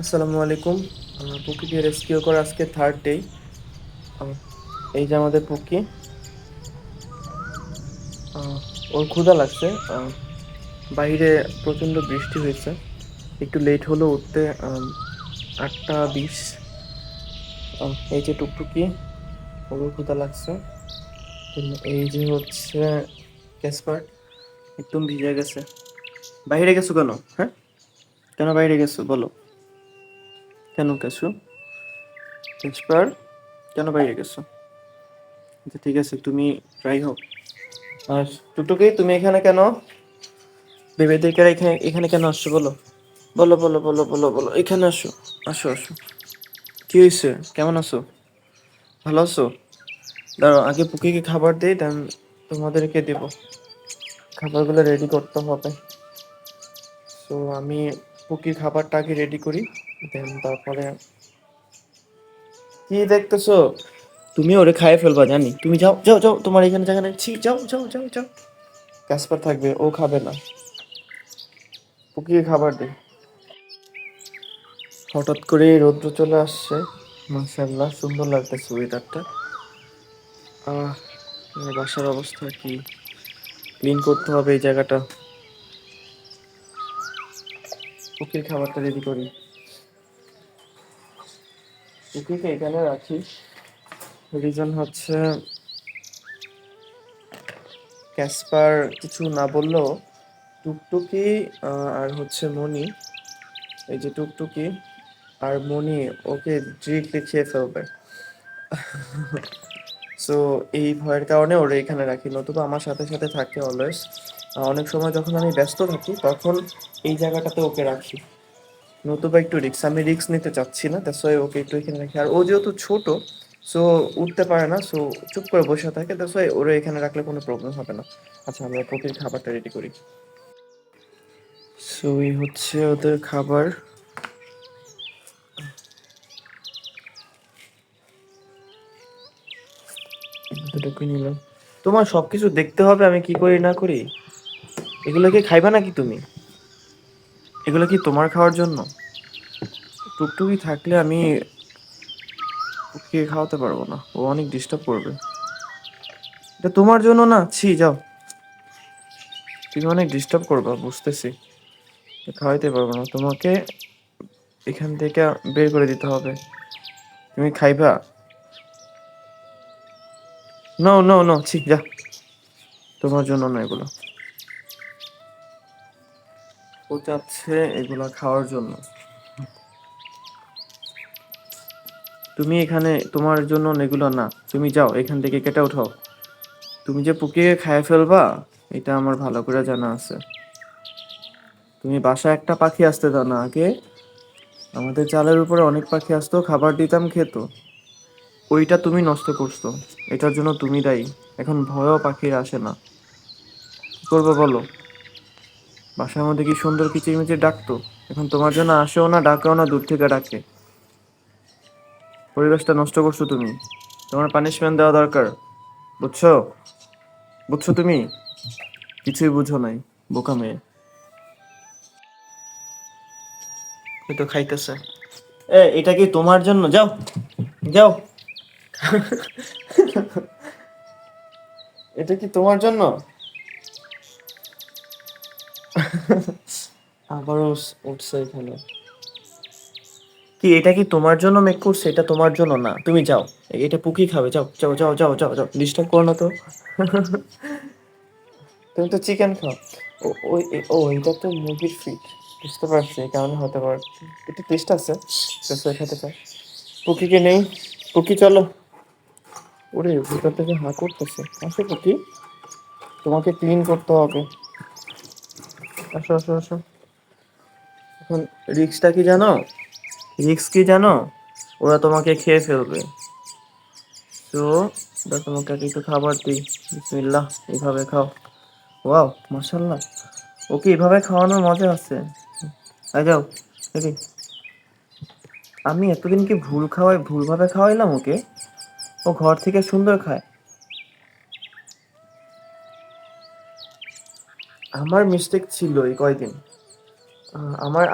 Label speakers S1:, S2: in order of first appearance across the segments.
S1: আসসালামু আলাইকুম। পুকিকে রেস্কিউ করা আজকে থার্ড ডে। এই যে আমাদের পুকি, আহ, ওর ক্ষুধা লাগছে। বাইরে প্রচণ্ড বৃষ্টি হয়েছে, একটু লেট হলো উঠতে। 8টা 20। এই যে টুকটুকি, ওরও ক্ষুধা লাগছে। এই যে হচ্ছে ক্যাসপার, একদম ভিজে গেছে। বাইরে গেছো কেন? হ্যাঁ, কেন বাইরে গেছো বলো? কেন গেছো ক্যাসপার? কেন বাইরে গেছো? আচ্ছা ঠিক আছে, তুমি ট্রাই হোক। আর টুকটুকি, তুমি এখানে কেন? বেবিদেরকে এখানে এখানে কেন আসছো বলো? বলো বলো বলো বলো বলো, এখানে আসো। আসো আসো। কি হয়েছে? কেমন আছো? ভালো আছো? দাঁড়াও, আগে পুকিকে খাবার দিই, দেন তোমাদেরকে দেবো। খাবারগুলো রেডি করতে হবে। তো আমি পুকির খাবারটা আগে রেডি করি, দেন তারপরে। কি দেখতেছো? তুমি ওরে খাইয়ে ফেলবা জানি। তুমি যাও যাও যাও, তোমার এখানে জায়গা নেই। ছি, যাও যাও যাও যাও। ক্যাসপার থাকবে, ও খাবে না। পুকিকে খাবার দে। হঠাৎ করে রৌদ্র চলে আসছে, মাশাআল্লাহ সুন্দর লাগতেছে ওয়েদারটা। আহ আমার বাসার অবস্থা কি, ক্লিন করতে হবে এই জায়গাটা। কুকির খাবারটা রেডি করি। কুকিকে এখানে রাখি, রিজন হচ্ছে ক্যাসপার কিছু না বললেও টুকটুকি আর হচ্ছে মনি, এই যে টুকটুকি আর মনি ওকে ডিরেক্টলি খেয়ে ফেলবে। সো এই ভয়ের কারণে ওরা এখানে রাখি, নতুবা আমার সাথে সাথে থাকে অলওয়েজ। অনেক সময় যখন আমি ব্যস্ত থাকি তখন এই জায়গাটাতে ওকে রাখি, নতুবা একটু রিক্স, আমি রিক্স নিতে চাচ্ছি না, দ্যাটস ওয়াই ওকে একটু এখানে রাখি। আর ও যেহেতু ছোট, সো উঠতে পারে না, সো চুপ করে বসে থাকে, দ্যাটস ওয়াই ওরা এখানে রাখলে কোনো প্রবলেম হবে না। আচ্ছা, আমরা প্রতির খাবারটা রেডি করি। সো এই হচ্ছে ওদের খাবার। এতটুকুই নিলাম। তোমার সবকিছু দেখতে হবে আমি কি করি না করি। এগুলো কি খাইবা নাকি তুমি? এগুলো কি তোমার খাওয়ার জন্য? টুকটুকি থাকলে আমি ওকে খাওয়াতে পারবো না, ও অনেক ডিস্টার্ব করবে। এটা তোমার জন্য না, ছি যাও। তুমি অনেক ডিস্টার্ব করবা বুঝতেছি, খাওয়াইতে পারবো না তোমাকে, এখান থেকে বের করে দিতে হবে। তুমি খাইবা? নো নো নো, ছি যা, তোমার জন্য না এগুলো। ও চাচ্ছে এগুলা খাওয়ার জন্য। তুমি এখানে তোমার জন্য এগুলো না, তুমি যাও এখান থেকে, কেটে উঠাও। তুমি যে পুকিয়ে খাইয়ে ফেলবা এটা আমার ভালো করে জানা আছে। তুমি বাসায় একটা পাখি আসতে দাও না আগে, আমাদের চালের উপরে অনেক পাখি আসতো, খাবার দিতাম খেত, ওইটা তুমি নষ্ট করছো। এটার জন্য তুমি দায়ী। এখন ভয়ও পাখির আসে না, কি করবে বলো? বাসার মধ্যে কি সুন্দর কিচিরমিচির ডাকতো, এখন তোমার জন্য আসেও না, ডাকেও না, দূর থেকে ডাকে। পরিবেশটা নষ্ট করছো তুমি, তোমার পানিশমেন্ট দেওয়া দরকার, বুঝছো? বুঝছো তুমি? কিছুই বুঝো নাই, বোকা মেয়ে। তো খাইতেছে। এটা কি তোমার জন্য? যাও যাও। এটা কি তোমার জন্য? আবারও উঠছে এখানে। কি এটা কি তোমার জন্য মেক করছে? এটা তোমার জন্য না, তুমি যাও। এটা পুকি খাবে, যাও যাও যাও যাও যাও যাও, ডিস্টার্ব করো না তো। তুমি তো চিকেন খাও। এটা তো মুরগির ফিট, বুঝতে পারছি, এই কারণে হতে পারে। একটু টেস্ট আছে, খেতে চাই। পুকিকে নেই, পুকি চলো। ওরে ভিতর থেকে হাঁ করতেছে, আসো পুকি, তোমাকে ক্লিন করতে হবে। আসো আসো আসো। এখন রিক্সটা কি জানো? রিক্স কি জানো? ওরা তোমাকে খেয়ে ফেলবে। তো ওরা তোমাকে আগে একটু খাবার দিই। বিসমিল্লাহ, এইভাবে খাও। ওয়াও, মাশাল্লাহ, ওকে এভাবে খাওয়ানোর মজা আছে। আই যাও, এদিকে। আমি এতদিন কি ভুলভাবে খাওয়াইলাম ওকে? ও ঘর থেকে সুন্দর খায়। আমার মিস্টেক ছিল এই কয়দিন,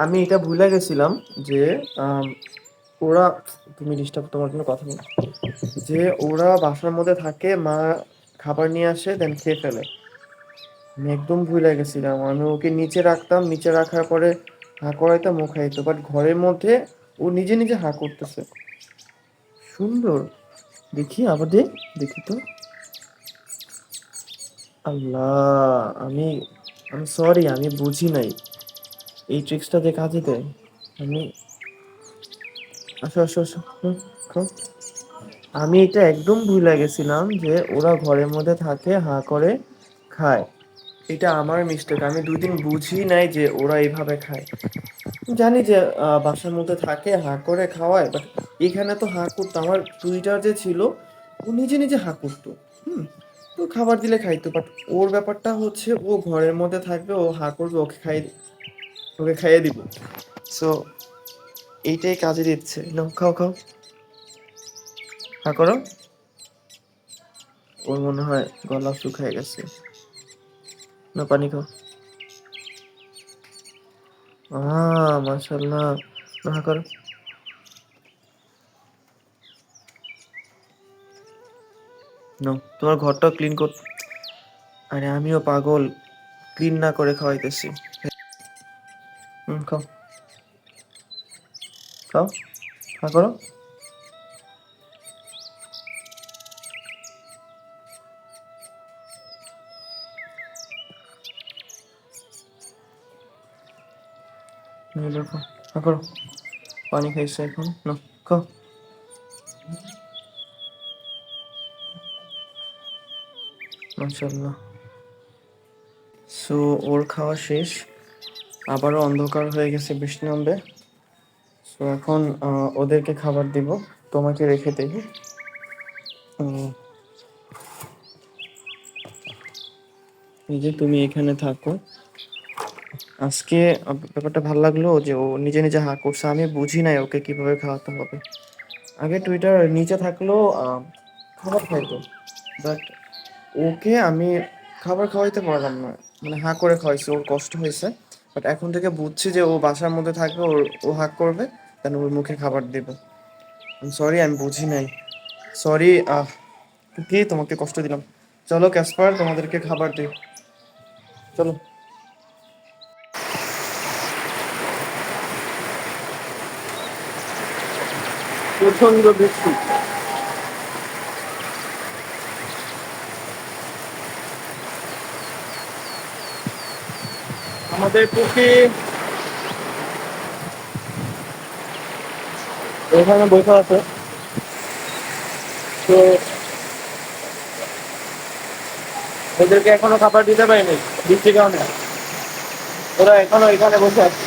S1: আমি এটা ভুলে গেছিলাম যে আম, ওরা, তুমি ডিস্টার্ব, তোমার জন্য কথা নেই, যে ওরা বাসার মধ্যে থাকে, মা খাবার নিয়ে আসে দেন খেয়ে ফেলে। আমি একদম ভুলে গেছিলাম, আমি ওকে নিচে রাখতাম, নিচে রাখার পরে হা করাইতাম, ও খাইতো, বাট ঘরের মধ্যে ও নিজে নিজে হা করতেছে। সুন্দর। দেখি আবার দেখি তো। আল্লাহ, আমি আমি সরি, আমি বুঝি নাই এই ট্রিক্সটা যে কাজে দেয়। আমি, আসো আসো আসো, খাও। আমি এটা একদম ভুলে গেছিলাম যে ওরা ঘরের মধ্যে থাকে, হা করে খায়। এটা আমার মিস্টেক, আমি 2 দিন বুঝি নাই যে ওরা এইভাবে খায়। জানি যে বাসার মধ্যে থাকে, হা করে খাওয়ায়, বাট এখানে তো হা করতো। আমার টুইটার যে ছিল, ও নিজে নিজে হা করতো। হুম। তো খাবার দিলে খাইতো, বাট ওর ব্যাপারটা হচ্ছে ও ঘরের মধ্যে থাকবে, ও হা করবে, ওকে খাইয়ে দিব। সো এইটাই কাজে দিচ্ছে। নাও খাও খাও, হা করো। ওর মনে হয় গলা শুকিয়ে গেছে। না, পানি খাও। মাশাল্লাহ। না, হা করো। নো, তোমার ঘরটাও ক্লিন কর। আরে আমিও পাগল, ক্লিন না করে খাওয়াইতেছি। খাও খাও, হা করো। এই দেখো, হা করো। পানি খাইছে এখন, না, খাও। মাশাল্লাহ। সো ওর খাওয়া শেষ, আবারও অন্ধকার হয়ে গেছে, বৃষ্টি নামবে। সো এখন ওদেরকে খাবার দিব, তোমাকে রেখে দেই। উম, এই যে তুমি এখানে থাকো। আজকে ব্যাপারটা ভালো লাগলো যে ও নিজে নিজে হা করছে, আমি বুঝি নাই ওকে কিভাবে খাওয়াতে হবে। আগে টুইটার নিচে থাকলেও খাবার খাইতো, বাট ওকে আমি খাবার খাওয়াইতে পারলাম না, মানে হা করে খাওয়াইছি, ওর কষ্ট হয়েছে। বাট এখন থেকে বুঝছি যে ও বাসার মধ্যে থাকবে, ও হাক করবে, দেন ওর মুখে খাবার দেবো। সরি, আমি বুঝি নাই, সরি। কি তোমাকে কষ্ট দিলাম। চলো ক্যাসপার, তোমাদেরকে খাবার দিই, চলো। প্রচন্ড বৃষ্টি। আমাদের পুকি ওখানে বসে আছে। তো ওদেরকে এখনো খাবার দিতে পারিনি বৃষ্টির কারণে, ওরা এখনো এখানে বসে আছে।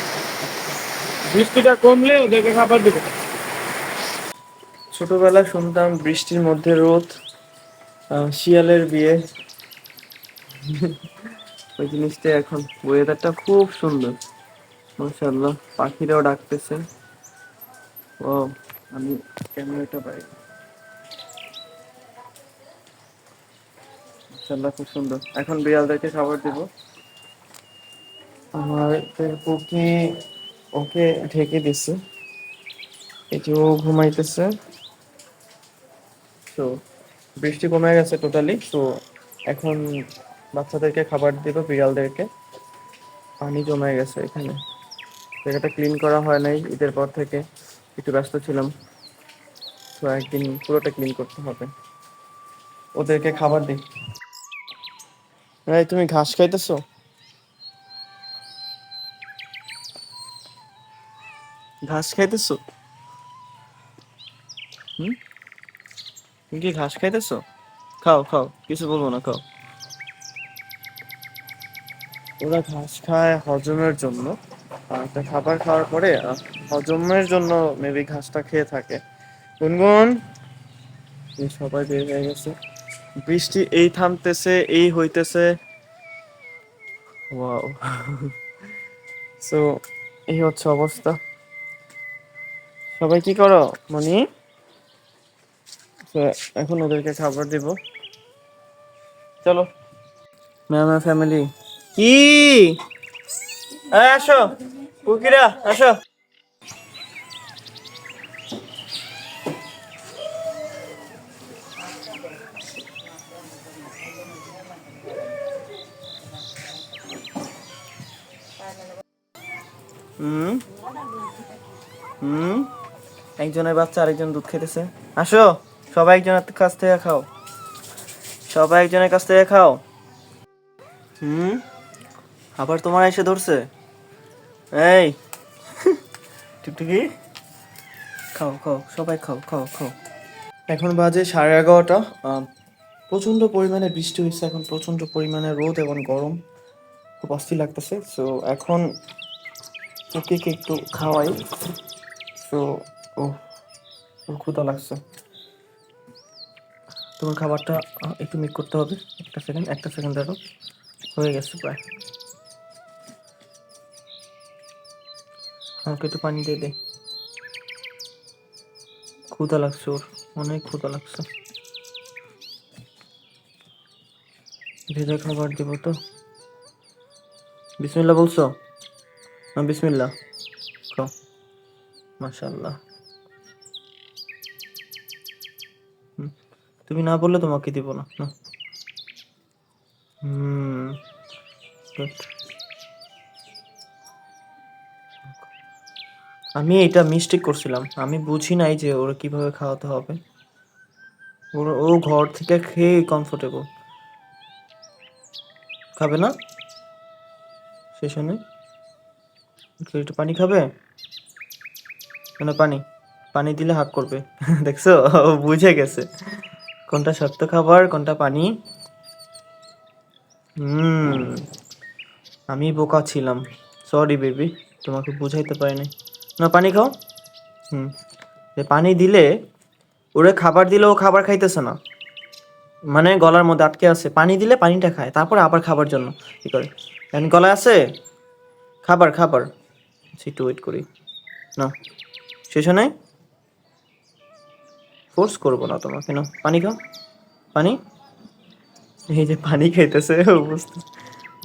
S1: বৃষ্টিটা কমলে ওদেরকে খাবার দেবো। ছোটবেলায় শুনতাম বৃষ্টির মধ্যে রোদ, শিয়ালের বিয়ে। ওই জিনিসটা এখন, ওয়েদারটা খুব সুন্দর, মাশাআল্লাহ, পাখিরাও ডাকতেছে। ও, আমি ক্যামেরাটা পাই, মাশাআল্লাহ, খুব সুন্দর। এখন বিড়ালদেরকে খাবার দেব। আমার পক্ষে ওকে ঢেকে দিছে, এই যে ও ঘুমাইতেছে। তো বৃষ্টি কমে গেছে টোটালি। তো এখন বাচ্চাদেরকে খাবার দিব, বিড়ালদেরকে। পানি জমে গেছে এখানে, জায়গাটা ক্লিন করা হয় নাই ঈদের পর থেকে, একটু ব্যস্ত ছিলাম। তো একদিন পুরোটা ক্লিন করতে হবে। ওদেরকে খাবার দিই। এই তুমি ঘাস খাইতেছো? ঘাস খাইতেছো? হুম, তুমি কি ঘাস খাইতেছো? খাও খাও, কিছু বলবো না, খাও। ওরা ঘাস খায় হজমের জন্য, একটা খাবার খাওয়ার পরে হজমের জন্য মেবি ঘাসটা খেয়ে থাকে। গুনগুন, এই সবাই বের হয়ে গেছে, বৃষ্টি এই থামতেছে এই হইতেছে। ওয়াও। সো এই হচ্ছে অবস্থা। সবাই কি করো মনি? তো এখন ওদেরকে খাবার দিব, চলো। ম্যাম ফ্যামিলি, কি, এই আসো, কুকিরা আসো। হুম হুম একজনের বাচ্চা আরেকজন দুধ খেতেছে। আসো সবাই একজনের কাছ থেকে খাও, সবাই একজনের কাছ থেকে খাও। হুম আবার তোমার এসে ধরছে। এই টুকটুকি খাও খাও, সবাই খাও খাও খাও। এখন বাজে 11:30। প্রচণ্ড পরিমাণে বৃষ্টি হয়েছে, এখন প্রচণ্ড পরিমাণে রোদ এবং গরম, খুব অস্থির লাগতেছে। সো এখন টুকিকে একটু খাওয়াই। সো ও ওর ক্ষুধা লাগছে। তোমার খাবারটা একটু মেক করতে হবে। একটা সেকেন্ড ধরো, হয়ে গেছে প্রায়। আমাকে একটু পানি দিয়ে দে, ক্ষুধা লাগছে ওর, অনেক ক্ষুধা লাগছে। ভেজা খাবার দেবো তো। বিসমিল্লাহ বলছো? বিসমিল্লাহ খাও। মাশাআল্লাহ। তুমি না বললে তোমাকে দিব না। হুম good. আমি এটা মিস্টেক করছিলাম, আমি বুঝি নাই যে ওরা কিভাবে খাওয়াতে হবে। ও ঘর থেকে খেয়ে কমফোর্টেবল। খাবে না সেশনে? একটু পানি খাবে, মানে পানি, পানি দিলে হাক করবে। দেখছো, ও বুঝে গেছে কোনটা শক্ত খাবার কোনটা পানি। হুম আমি বোকা ছিলাম, সরি বেবি, তোমাকে বুঝাইতে পারিনি। না পানি খাও। হুম পানি দিলে, ওরে খাবার দিলে ও খাবার খাইতেছে না, মানে গলার মধ্যে আটকে আছে। পানি দিলে পানিটা খায়, তারপরে আবার খাবার জন্য কি করে। এখন গলায় আছে খাবার, খাবার একটু ওয়েট করি। না সেশনে ফোর্স করবো না তোমাকে, না পানি খাও পানি। এই যে পানি খাইতেছে অবস্থা,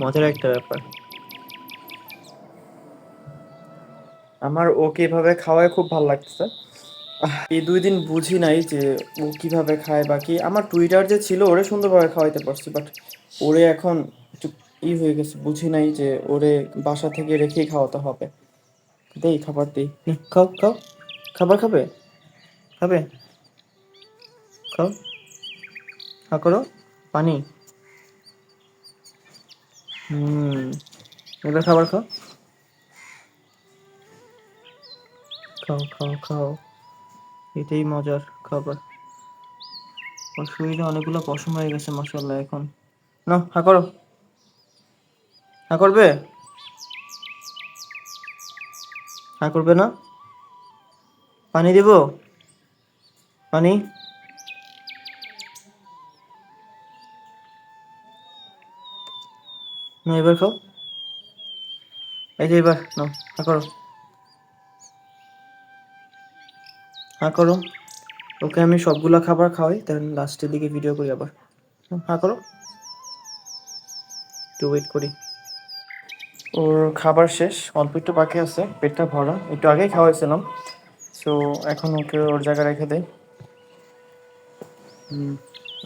S1: মজার একটা ব্যাপার। আমার ওকে এভাবে খাওয়ায় খুব ভালো লাগতেছে। এই 2 দিন বুঝি নাই যে ও কিভাবে খায়। বাকি আমার টুইটার যে ছিল ওরে সুন্দরভাবে খাওয়াইতে পারছি, বাট ওরে এখন একটু হয়ে গেছে, বুঝি নাই যে ওরে বাসা থেকে রেখেই খাওয়াতে হবে। দেই খাবার দেই, খাও খাও, খাবার খাবে, খাবে, খাও, খা করো পানি। এবার খাবার খাও, খাও খাও খাও, এটাই মজার খাবার। ওর শরীরে অনেকগুলো পশম হয়ে গেছে মাশাআল্লাহ এখন। না হা করো, হা করবে, হা করবে না। পানি দিব, পানি। না এবার খাও, এই যে এবার নাও, হা করো, হা করো। ওকে আমি সবগুলা খাবার খাওয়াই, দেন লাস্টের দিকে ভিডিও করি আবার। হা করো, একটু ওয়েট করি। ওর খাবার শেষ, অল্প একটু বাকি আছে, পেটটা ভরা, একটু আগেই খাওয়াইছিলাম। সো এখন ওকে ওর জায়গায় রেখে দেয়।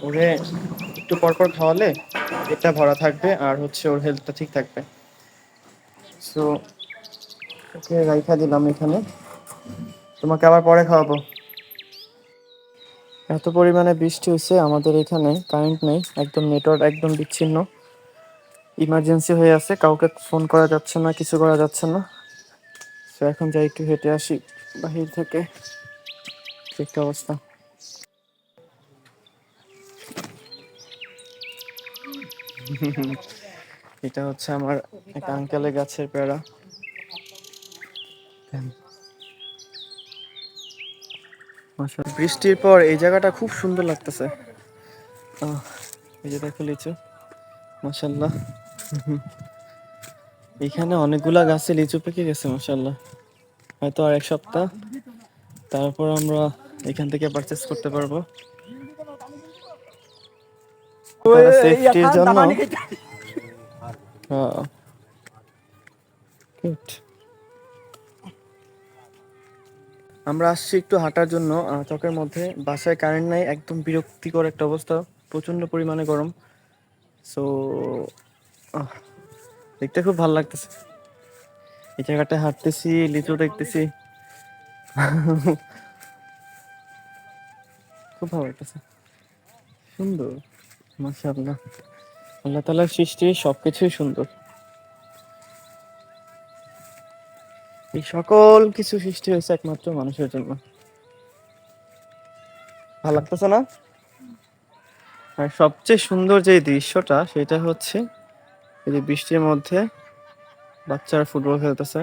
S1: ওরে একটু পরপর খাওয়ালে পেটটা ভরা থাকবে আর হচ্ছে ওর হেলথটা ঠিক থাকবে। সো ওকে রাইখা দিলাম এখানে, তোমাকে আবার পরে খাওয়াবো। এত পরিমাণে বৃষ্টি হচ্ছে আমাদের এখানে, কারেন্ট নেই, একদম নেটওয়ার্ক একদম বিচ্ছিন্ন, ইমার্জেন্সি হয়ে আছে, কাউকে ফোন করা যাচ্ছে না, কিছু করা যাচ্ছে না। তো এখন যাই একটু হেঁটে আসি বাহির থেকে, একটা অবস্থা। এটা হচ্ছে আমার এক আঙ্কেলের গাছের পেয়ারা। বৃষ্টির পর এই জায়গাটা খুব সুন্দর লাগতেছে। এই যে দেখো লিচু, মাশাআল্লাহ। এখানে অনেকগুলা গাছে লিচু পেকে গেছে মাশাআল্লাহ। হয়তো আর 1 সপ্তাহ, তারপর আমরা এখান থেকে পারচেস করতে পারবো। তারা সেফটির জন্য good. আমরা আসছি একটু হাঁটার জন্য চকের মধ্যে। বাসায় কারেন্ট নাই, একদম বিরক্তিকর একটা অবস্থা, প্রচন্ড পরিমাণে গরম। সো দেখতে খুব ভালো লাগতেছে, এই জায়গাটায় হাঁটতেছি, লিচু দেখতেছি। খুব ভালো লাগতেছে, সুন্দর। মাশাআল্লাহ, আল্লাহ তাআলার সৃষ্টি সবকিছুই সুন্দর। এই সকল কিছু সৃষ্টি হয়েছে একমাত্র মানুষের জন্য। ভালো লাগতেছে না? আর সবচেয়ে সুন্দর যে দৃশ্যটা সেটা হচ্ছে এই যে বৃষ্টির মধ্যে বাচ্চারা ফুটবল খেলতেছে।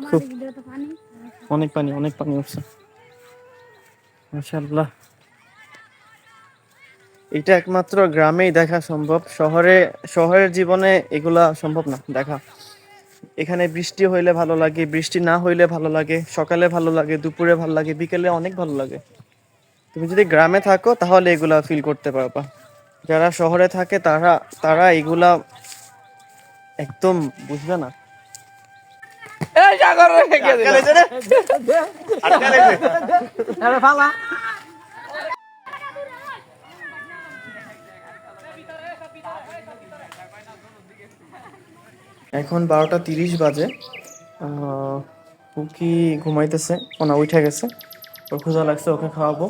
S1: খুব অনেক পানি, অনেক পানি উঠছে। মাশাআল্লাহ, এটা একমাত্র গ্রামেই দেখা সম্ভব, শহরের জীবনে এগুলা সম্ভব না দেখা। এখানে বৃষ্টি হইলে ভালো লাগে, বৃষ্টি না হইলে ভালো লাগে, সকালে ভালো লাগে, দুপুরে ভালো লাগে, বিকেলে অনেক ভালো লাগে। তুমি যদি গ্রামে থাকো তাহলে এগুলা ফিল করতে পারবা। যারা শহরে থাকে তারা তারা এগুলা একদম বুঝবে না। এখন 12টা 30 বাজে। পুকি ঘুমাইতেছে, ওনা উঠে গেছে, ওর ক্ষুধা লাগছে, ওকে খাওয়াবো।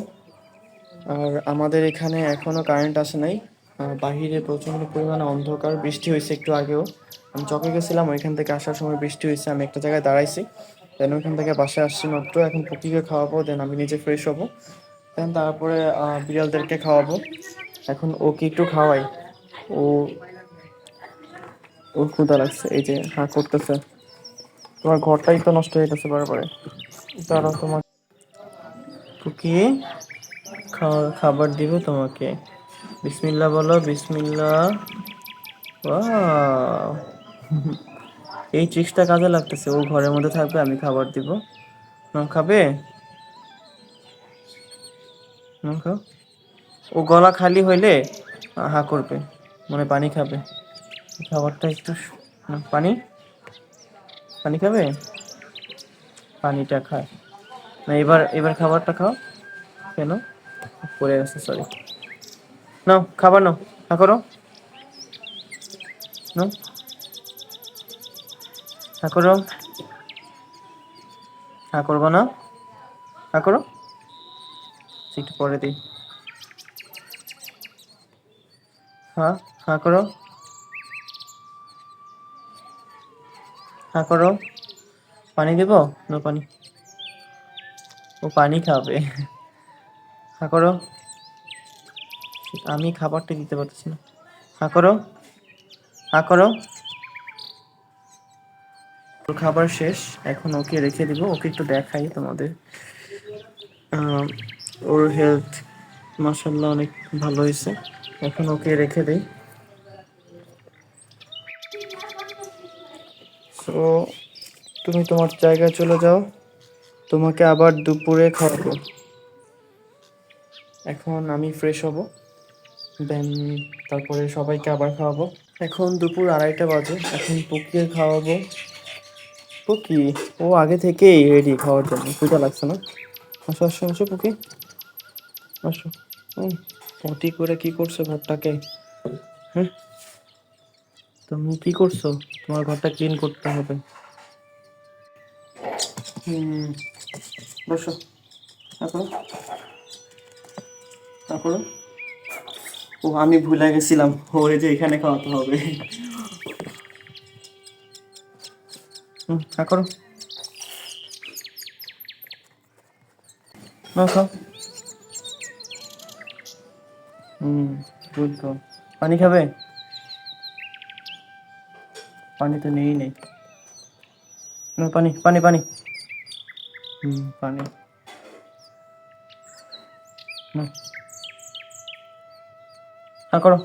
S1: আর আমাদের এখানে এখনো কারেন্ট আসে নাই। বাহিরে প্রচন্ড পরিমাণে অন্ধকার, বৃষ্টি হয়েছে একটু আগেও। আমি চকে গেছিলাম, ওইখান থেকে আসার সময় বৃষ্টি হয়েছে, আমি একটা জায়গায় দাঁড়াইছি, দেন ওইখান থেকে বাসায় আসছি মাত্র। এখন পুকিকে খাওয়াবো, দেন আমি নিজে ফ্রেশ হবো, দেন তারপরে বিড়ালদেরকে খাওয়াবো। এখন ওকে একটু খাওয়াই, ও ওর ক্ষুধা লাগছে, এই যে হ্যাঁ করতেছে। তোমার ঘরটাই তো নষ্ট হয়ে গেছে বারবারে। দাঁড়াও, তোমার পুকি খাবার দিব তোমাকে। বিসমিল্লাহ বলো, বিসমিল্লাহ। ওয়াও, এই ট্রিক্সটা কাজে লাগতেছে। ও ঘরের মধ্যে থাকবে, আমি খাবার দিব। নাও, খাবে? নাও, খাও। ও গলা খালি হইলে হা করবে, মানে পানি খাবে। খাবারটা একটু নাও, পানি পানি খাবে, পানিটা খায় না। এবার এবার খাবারটা খাও। কেন পড়ে গেছে, সরি। নাও খাবার, নাও, হা করো, নাও, হা করো। হা করবো না, হা করো। একটু পরে দিই। হ্যাঁ, হা করো, হা করো। পানি দেবো? নো পানি, ও পানি খাবে। হা করো, আমি খাবারটা দিতে পারতেছি না। হা করো, হা করো। ওর খাবার শেষ, এখন ওকে রেখে দিব। ওকে একটু দেখাই তোমাদের। আহ, ওর হেলথ মাশাআল্লাহ অনেক ভালো হয়েছে। এখন ওকে রেখে দেই। সো তুমি তোমার জায়গায় চলে যাও, তোমাকে আবার দুপুরে খাওয়াবো। এখন আমি ফ্রেশ হব, দেন তারপরে সবাইকে আবার খাওয়াবো। এখন দুপুর 2:30 বাজে, এখন পুকিয়ে খাওয়াবো। পুকি ও আগে থেকেই রেডি খাওয়ার জন্য, ক্ষুধা লাগছে না? আসো আসো আসো পুকি, আসো। পটি করে কি করছো ঘরটাকে? হ্যাঁ, তুমি কি করছো? তোমার ঘরটা ক্লিন করতে হবে। হুম, বসো, তারপর তারপর ও আমি ভুলে গেছিলাম, ওরে যে এখানে খাওয়াতে হবে। করো, না খাও। হুম, গুড গার্ল। পানি খাবে? পানি তো নেই নেই। না, পানি পানি পানি। পানি না। হ্যাঁ করো,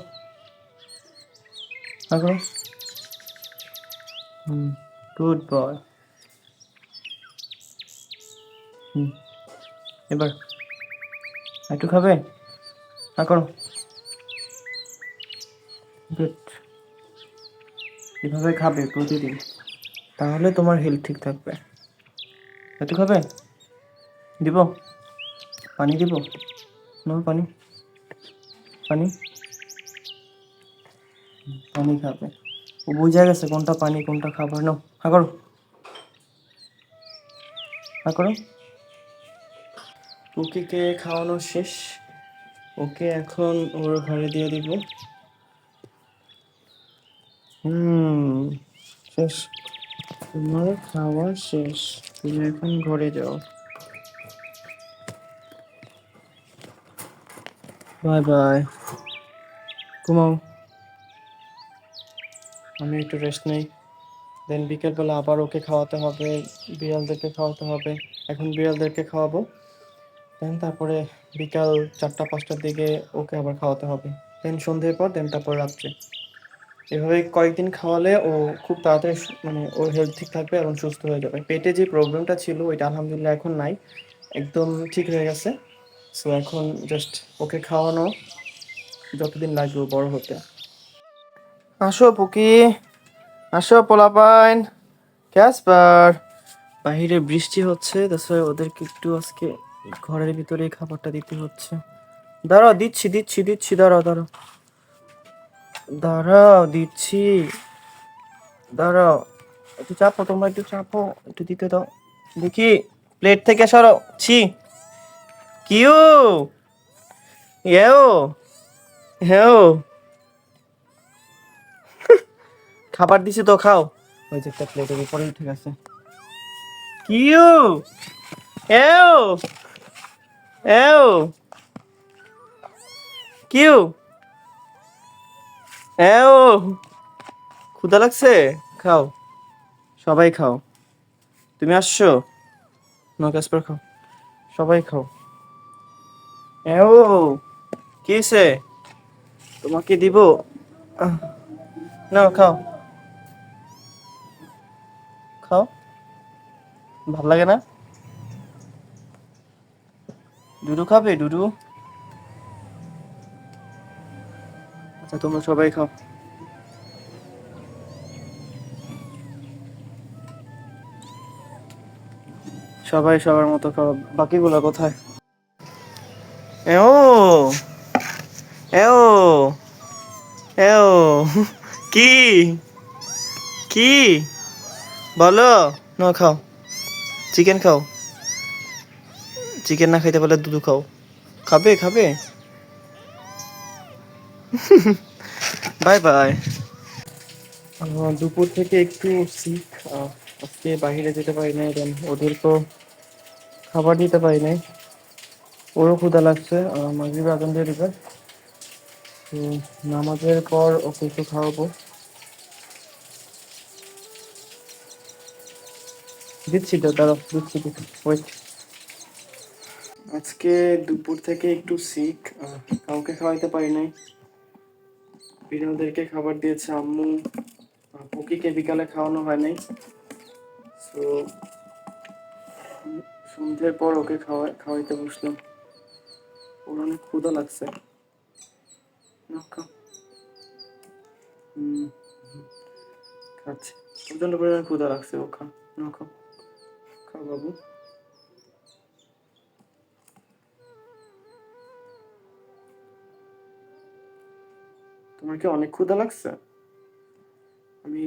S1: হ্যাঁ করো। Good boy. এবার একটু খাবে? হ্যাঁ করো, গুড। এভাবে খাবে প্রতিদিন, তাহলে তোমার হেলথ ঠিক থাকবে। একটু খাবে? দিব? পানি দিব? না, পানি পানি পানি খাবে। ও বুঝে গেছে কোনটা পানি কোনটা খাবার। নাও, হা করো, হা করো। টুকিকে খাওয়ানো শেষ, ওকে এখন ওর ঘরে দিয়ে দিব। শেষ, তোমার খাওয়া শেষ, তুমি এখন ঘরে যাও। বাই বাই, ঘুমাও। আমি একটু রেস্ট নেই, দেন বিকেলবেলা আবার ওকে খাওয়াতে হবে, বিড়ালদেরকে খাওয়াতে হবে। এখন বিড়ালদেরকে খাওয়াবো, দেন তারপরে বিকাল 4টা 5টার দিকে ওকে আবার খাওয়াতে হবে, দেন সন্ধ্যের পর, দেন তারপর রাত্রে। এভাবে কয়েকদিন খাওয়ালে ও খুব তাড়াতাড়ি মানে ওর হেলথ ঠিক থাকবে এবং সুস্থ হয়ে যাবে। পেটে যে প্রবলেমটা ছিল ওইটা আলহামদুলিল্লাহ এখন নাই, একদম ঠিক হয়ে গেছে। সো এখন জাস্ট ওকে খাওয়ানো, যতদিন লাগবে ও বড় হতে। আসো পুকি, আসো পোলাপাইন, ক্যাসপার। বাহিরে বৃষ্টি হচ্ছে, তাছাড়া ওদেরকে একটু আজকে ঘরের ভিতরে খাবারটা দিতে হচ্ছে। দাঁড়াও, দিচ্ছি দিচ্ছি দিচ্ছি, দাঁড়াও দাঁড়াও দাঁড়াও, দিচ্ছি, দাঁড়াও। একটু চাপো, তোমরা একটু চাপো, একটু দিতে দাও দেখি। প্লেট থেকে সরো, ছি। কিউ, এও, হেও, খাবার দিছি তো, খাও। ওই যে একটা প্লেটের উপরে উঠে গেছে। কিউ, এও, এও, কিউ, এও, ক্ষুধা লাগছে, খাও, সবাই খাও। তুমি আসছো, নো ক্যাসপার, খাও, সবাই খাও। এও, কি হয়েছে, তোমাকে দিব, আহ, নাও খাও, খাও, ভাল লাগে না? ডুডু খাবে, ডুডু? আচ্ছা তোমরা সবাই খাও। সবাই সবার মতো খাও, বাকিগুলো কোথায়? এও, এও, এও, কি, কি বলো? না খাও, চিকেন খাও, চিকেন না খাইতে পারলে দুধু খাও। খাবে খাবে, বাই বাই। দুপুর থেকে একটু সিক, আজকে বাইরে যেতে পারি নাই, দেন ওদেরকেও খাবার দিতে পারি নাই। ওরও ক্ষুধা লাগছে, মাগরিব আজান দিয়ে দিবে, তো নামাজের পর ওকে একটু খাওয়াবো। দিচ্ছি তো, দাঁড়াও দিচ্ছি, দিচ্ছি, ওয়েট। আজকে দুপুর থেকে একটু সিক, কাউকে খাওয়াইতে পারি নাই। বিড়ালদেরকে খাবার দিয়েছে আম্মু, পুকিকে বিকালে খাওয়ানো হয় নাই। তো সন্ধ্যের পর ওকে খাওয়াইতে বসলাম। ওর অনেক ক্ষুধা লাগছে। নাও, খাও। হুম, খাচ্ছে, প্রচন্ড পরিমাণে ক্ষুধা লাগছে, ও খাও, নাও খাও, খাও বাবু। তোমার কি অনেক ক্ষুধা লাগছে? আমি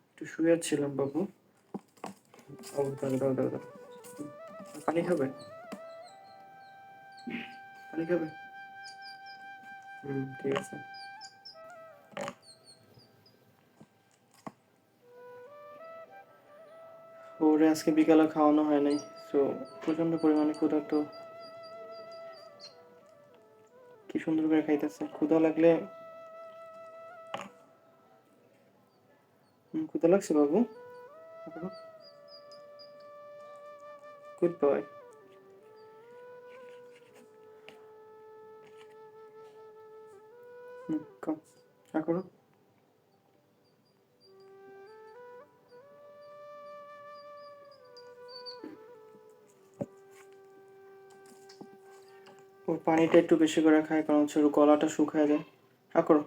S1: একটু শুয়ে ছিলাম বাবু। ও দাও দাও দাও দাও, পানি খাবে, পানি খাবে? ঠিক আছে। ওরে আজকে বিকালে খাওয়ানো হয় নাই, তো প্রচন্ড পরিমাণে ক্ষুধা, তো কি সুন্দর করে খাইতেছে। ক্ষুধা লাগলে, ক্ষুধা লাগছে বাবু, গুড বয়। খাও, চা করো। ও পানিটা একটু বেশি করে খায়, কারণ হচ্ছে ওর গলাটা শুকায় যায়। হা করো,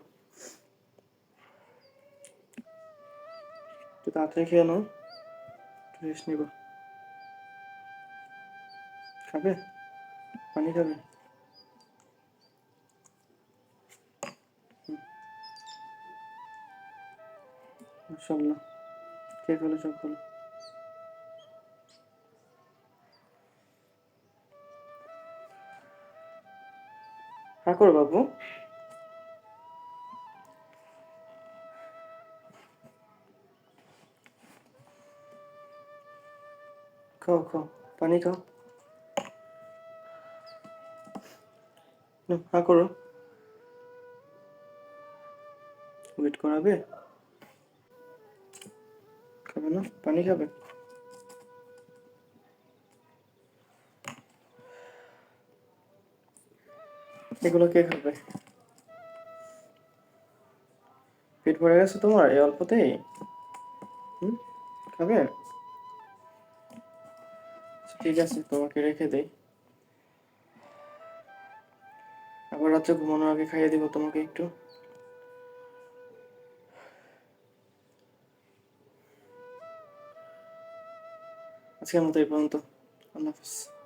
S1: একটু তাড়াতাড়ি খেয়ে নাও, রেস্ট নিব। খাবে? পানি খাবে? মাশাআল্লাহ, খেয়ে ফেলো, সব ফেলো। হ্যাঁ করো বাবু। খাও খাও, পানি খাও। হ্যাঁ করো। ওয়েট করাবে? খাবে না? পানি খাবে? এগুলো কে খাবে? পেট ভরে গেছে তোমার এই অল্পতেই? হুম, খাবে? ঠিক আছে, তোমাকে রেখে দেই। আবার রাত্রে ঘুমানোর আগে খাইয়ে দিব তোমাকে একটু। আজকের মতো এই পর্যন্ত। আল্লাহ হাফিজ।